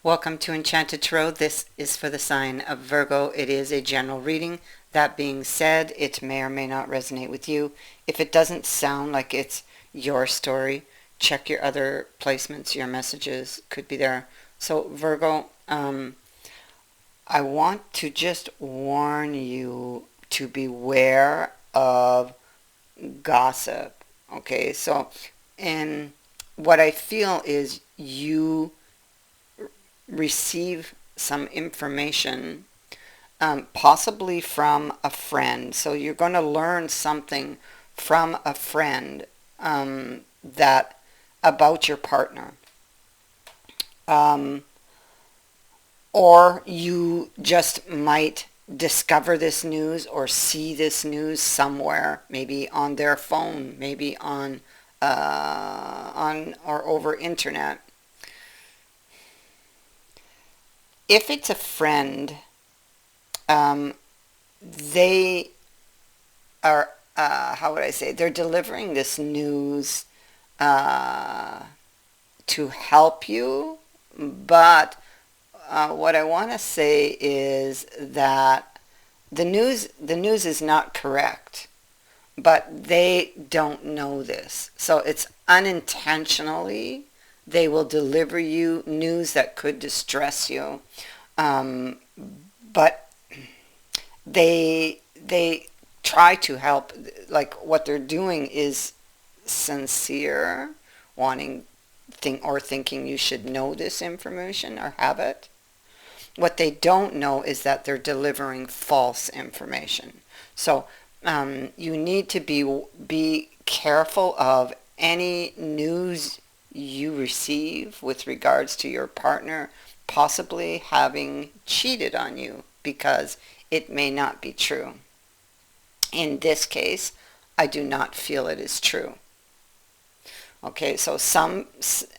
Welcome to Enchanted Tarot. This is for the sign of Virgo. It is a general reading. That being said, it may or may not resonate with you. If it doesn't sound like it's your story, check your other placements. Your messages could be there. So Virgo, I want to just warn you to beware of gossip. Okay, so, and what I feel is you receive some information, possibly from a friend. So you're going to learn something from a friend, that about your partner. Um, or you just might discover this news or see this news somewhere, maybe on their phone, maybe on or over internet. If it's a friend, um, they are, how would I say, they're delivering this news uh, to help you, but what I want to say is that the news is not correct, but they don't know this. So it's unintentionally they will deliver you news that could distress you. Um, but they try to help. Like, what they're doing is sincere, wanting thinking you should know this information or have it. What they don't know is that they're delivering false information. So you need to be careful of any news you receive with regards to your partner possibly having cheated on you, because it may not be true. In this case, I do not feel it is true. Okay, so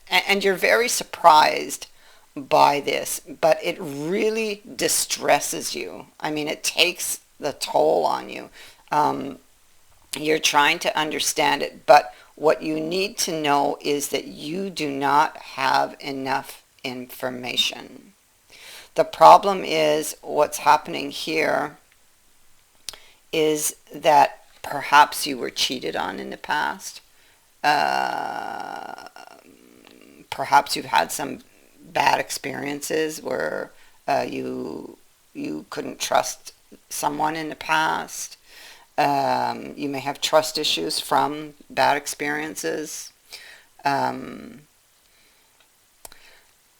and you're very surprised by this, but it really distresses you. I mean, it takes the toll on you. Um, you're trying to understand it, but what you need to know is that you do not have enough information. The problem is, what's happening here is that perhaps you were cheated on in the past. Uh, Perhaps you've had some bad experiences where you couldn't trust someone in the past. You may have trust issues from bad experiences. Um,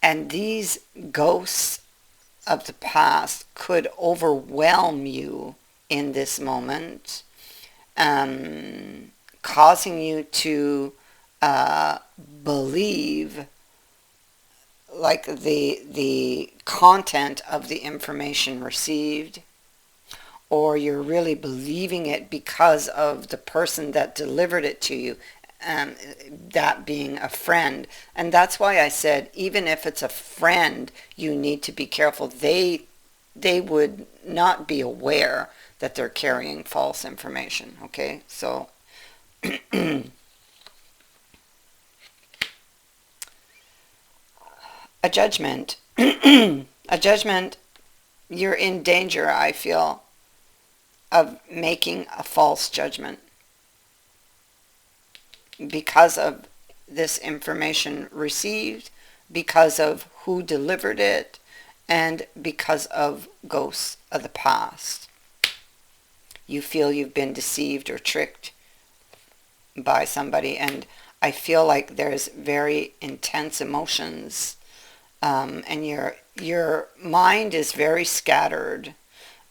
and these ghosts of the past could overwhelm you in this moment, um, causing you to uh, believe like the content of the information received, or you're really believing it because of the person that delivered it to you, um, that being a friend. And that's why I said, even if it's a friend, you need to be careful. They would not be aware that they're carrying false information. Okay, so a judgment, a judgment. You're in danger, I feel, of making a false judgment because of this information received, because of who delivered it, and because of ghosts of the past. You feel you've been deceived or tricked by somebody, and I feel like there's very intense emotions, and your mind is very scattered.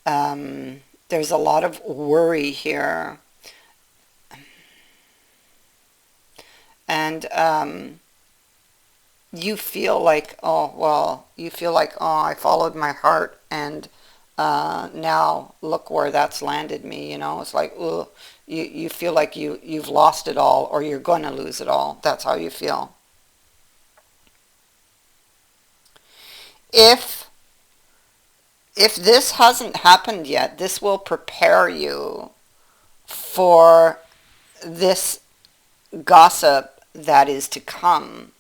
There's a lot of worry here, and you feel like, oh, well, you feel like, oh, I followed my heart, and now look where that's landed me. It's like, ugh, you feel like you've lost it all, or you're going to lose it all. That's how you feel. If if this hasn't happened yet, this will prepare you for this gossip that is to come.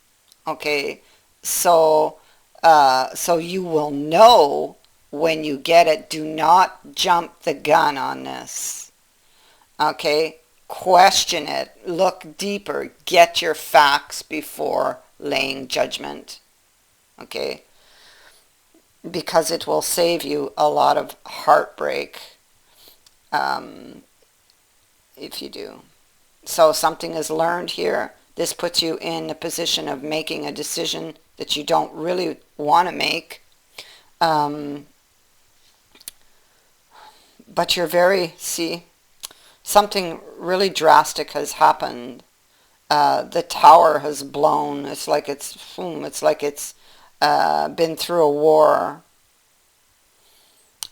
Okay, so So you will know when you get it. Do not jump the gun on this. Okay? Question it. Look deeper. Get your facts before laying judgment. Okay? Because it will save you a lot of heartbreak um, if you do. So something is learned here. This puts you in a position of making a decision that you don't really want to make. Um, but you're see, something really drastic has happened. The tower has blown. It's like it's been through a war.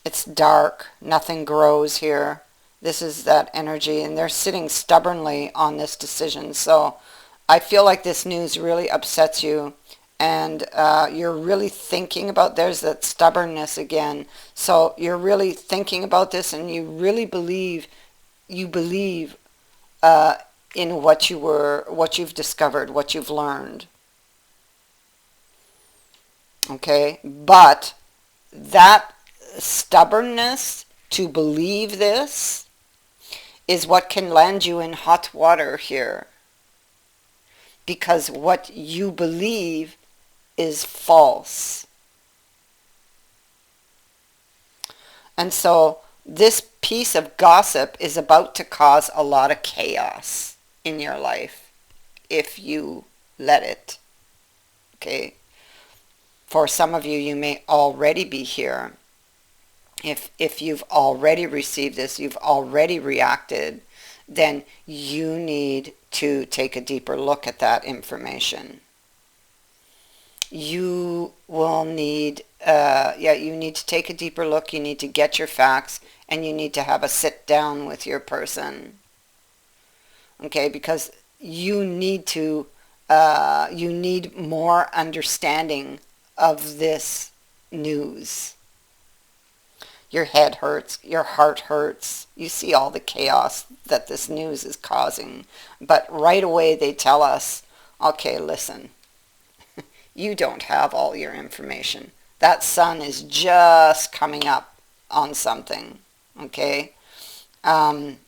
It's dark. Nothing grows here. This is that energy, and they're sitting stubbornly on this decision. So I feel like this news really upsets you, and you're really thinking about, there's that stubbornness again. So you're really thinking about this, and you really believe uh, in what you've discovered, what you've learned. Okay, but that stubbornness to believe this is what can land you in hot water here, because what you believe is false. And so this piece of gossip is about to cause a lot of chaos in your life if you let it. Okay? For some of you, you may already be here. If you've already received this, you've already reacted, then you need to take a deeper look at that information. You will need, you need to take a deeper look. You need to get your facts, and you need to have a sit down with your person. Okay, because you need more understanding of this news. Your head hurts, your heart hurts. You see all the chaos that this news is causing. But right away they tell us, okay, listen, you don't have all your information. That sun is just coming up on something, okay? On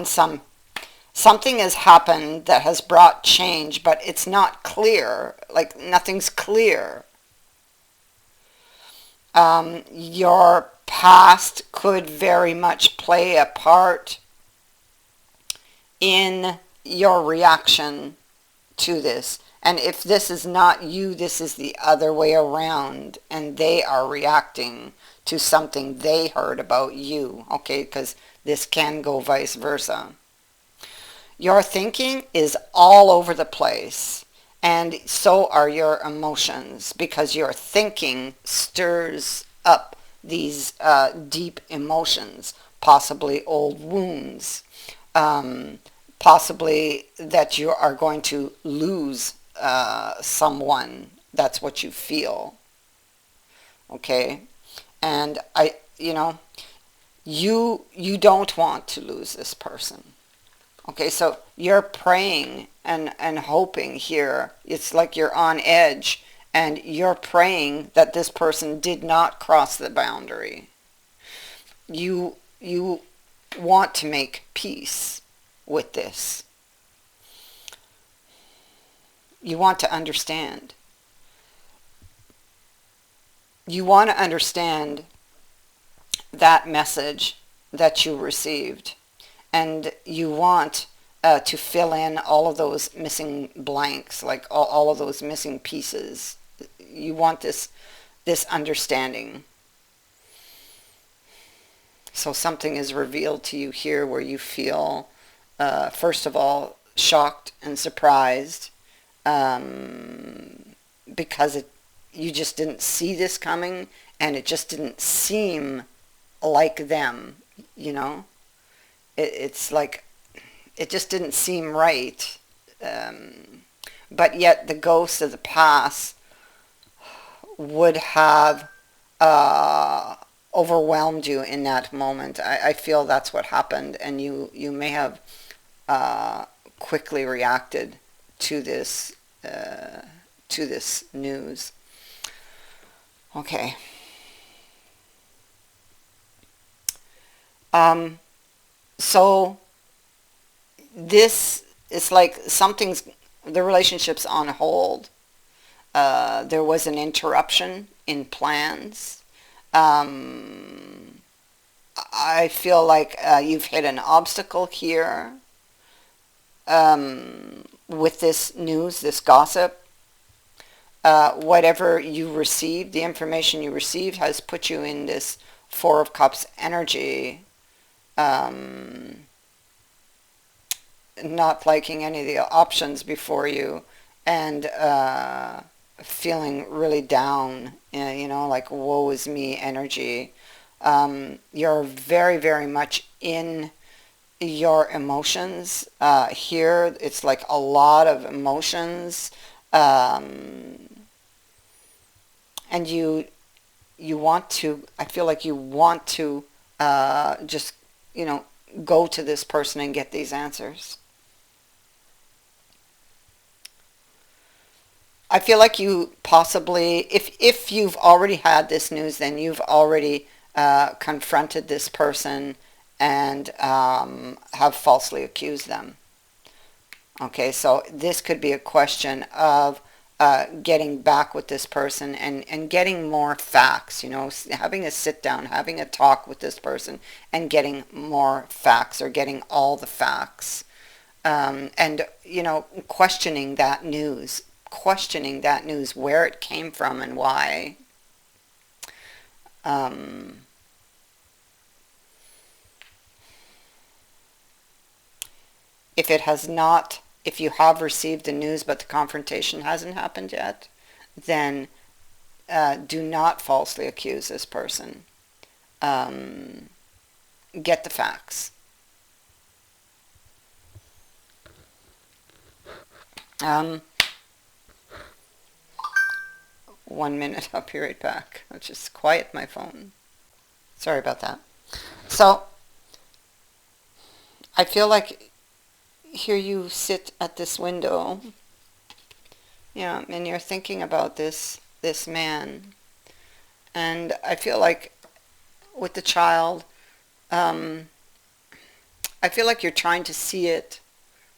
something has happened that has brought change, but it's not clear. Like, nothing's clear. Your past could very much play a part in your reaction to this. And if this is not you, this is the other way around, and they are reacting to something they heard about you, okay? Because this can go vice versa. Your thinking is all over the place, and so are your emotions, because your thinking stirs up these deep emotions, possibly old wounds, possibly that you are going to lose someone. That's what you feel. Okay? And you don't want to lose this person. Okay, so you're praying and hoping here. It's like you're on edge, and you're praying that this person did not cross the boundary. You want to make peace with this. You want to understand. You want to understand that message that you received. And you want to fill in all of those missing blanks, like all of those missing pieces. You want this understanding. So something is revealed to you here where you feel, first of all, shocked and surprised, because you just didn't see this coming, and it just didn't seem like them, you know? It's like, it just didn't seem right. But yet the ghosts of the past would have overwhelmed you in that moment. I feel that's what happened, and you may have quickly reacted to this news. Okay. Um, so this is like the relationship's on hold. There was an interruption in plans. Um, I feel like you've hit an obstacle here with this news, this gossip. Whatever you received, the information you received has put you in this Four of Cups energy, um, not liking any of the options before you, and feeling really down, like woe is me energy. You're very, very much in your emotions. Here, it's like a lot of emotions. Um, and you want to, I feel like you want to just, you know, go to this person and get these answers. I feel like you possibly, if you've already had this news, then you've already confronted this person and have falsely accused them. Okay, so this could be a question of getting back with this person and getting more facts, having a sit down, having a talk with this person and getting more facts or getting all the facts. And, questioning that news, where it came from and why. Um, if you have received the news but the confrontation hasn't happened yet, then do not falsely accuse this person. Um, get the facts. Um, 1 minute, I'll be right back. I'll just quiet my phone. Sorry about that. So, I feel like here you sit at this window, and you're thinking about this man, and I feel like with the child, um, I feel like you're trying to see it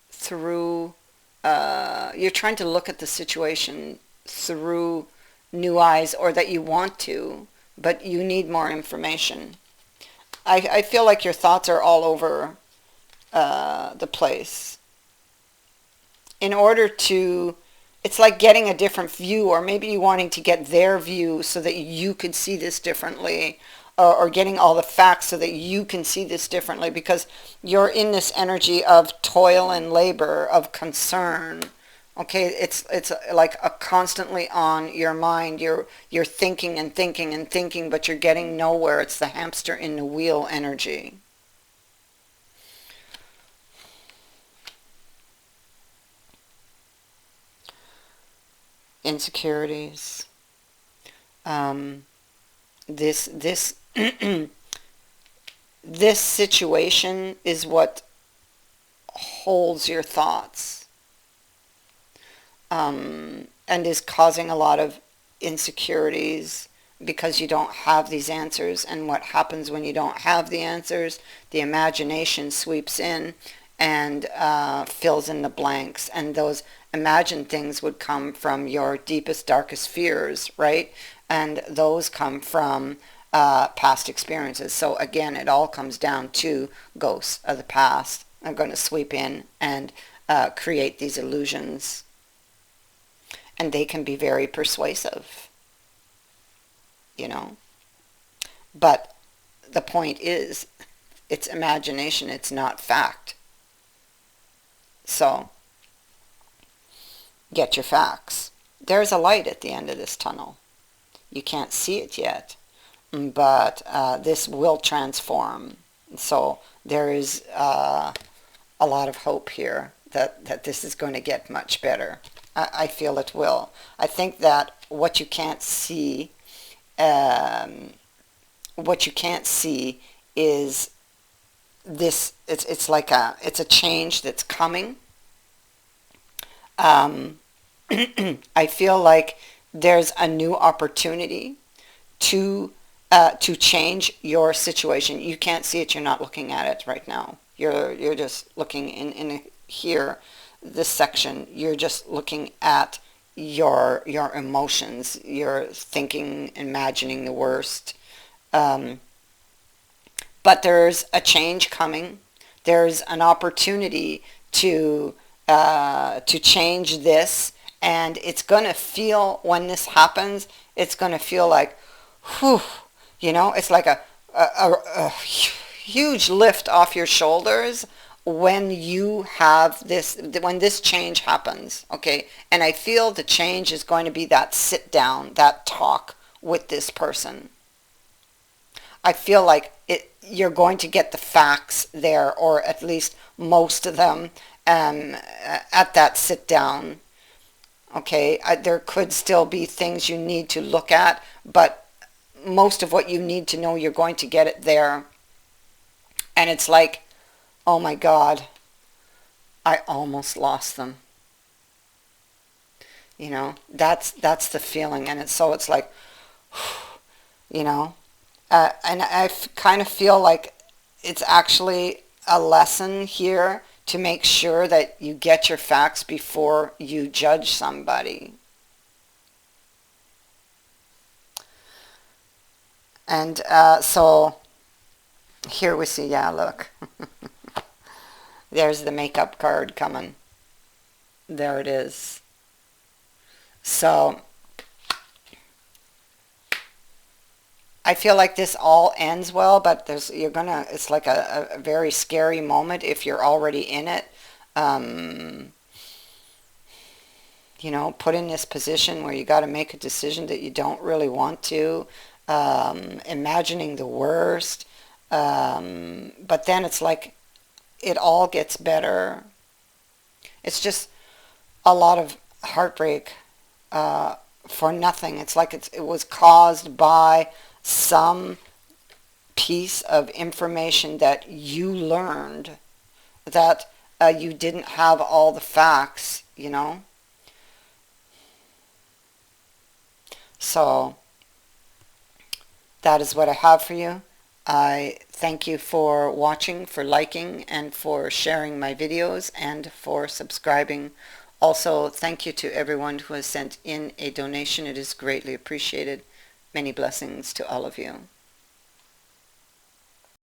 through. You're trying to look at the situation through new eyes, or that you want to, but you need more information. I feel like your thoughts are all over the place. In order to, it's like getting a different view, or maybe you wanting to get their view so that you could see this differently, or getting all the facts so that you can see this differently, because you're in this energy of toil and labor, of concern. Okay, it's like a constantly on your mind. You're thinking and thinking and thinking, but you're getting nowhere. It's the hamster in the wheel energy. Insecurities. Um, this this situation is what holds your thoughts, and is causing a lot of insecurities because you don't have these answers. And what happens when you don't have the answers? The imagination sweeps in and fills in the blanks. And those imagined things would come from your deepest, darkest fears, right? And those come from past experiences. So again, it all comes down to ghosts of the past are going to sweep in and create these illusions. And they can be very persuasive, you know. But the point is, it's imagination, it's not fact. So, get your facts. There's a light at the end of this tunnel. You can't see it yet, but this will transform. So, there is a lot of hope here that this is going to get much better. I feel it will. I think that um, what you can't see is this. It's like it's a change that's coming. Um, I feel like there's a new opportunity to change your situation. You can't see it. You're not looking at it right now. You're just looking in here, this section. You're just looking at your emotions. You're thinking, imagining the worst. Um, but there's a change coming. There's an opportunity to change this, and it's going to feel, when this happens, it's going to feel like, whew, it's like a huge lift off your shoulders when you have this, when this change happens, okay? And I feel the change is going to be that sit down, that talk with this person. I feel like you're going to get the facts there, or at least most of them, at that sit down. Okay, there could still be things you need to look at, but most of what you need to know, you're going to get it there. And it's like, oh my God, I almost lost them. That's the feeling, and it's like, you know. And I kind of feel like it's actually a lesson here to make sure that you get your facts before you judge somebody. And so here we see, yeah, look. There's the makeup card coming. There it is. So I feel like this all ends well, but it's like a very scary moment if you're already in it. Um, put in this position where you got to make a decision that you don't really want to, imagining the worst. But then it's like it all gets better. It's just a lot of heartbreak for nothing. It's like it was caused by some piece of information that you learned, that you didn't have all the facts. So that is what I have for you. I thank you for watching, for liking, and for sharing my videos, and for subscribing. Also, thank you to everyone who has sent in a donation. It is greatly appreciated. Many blessings to all of you.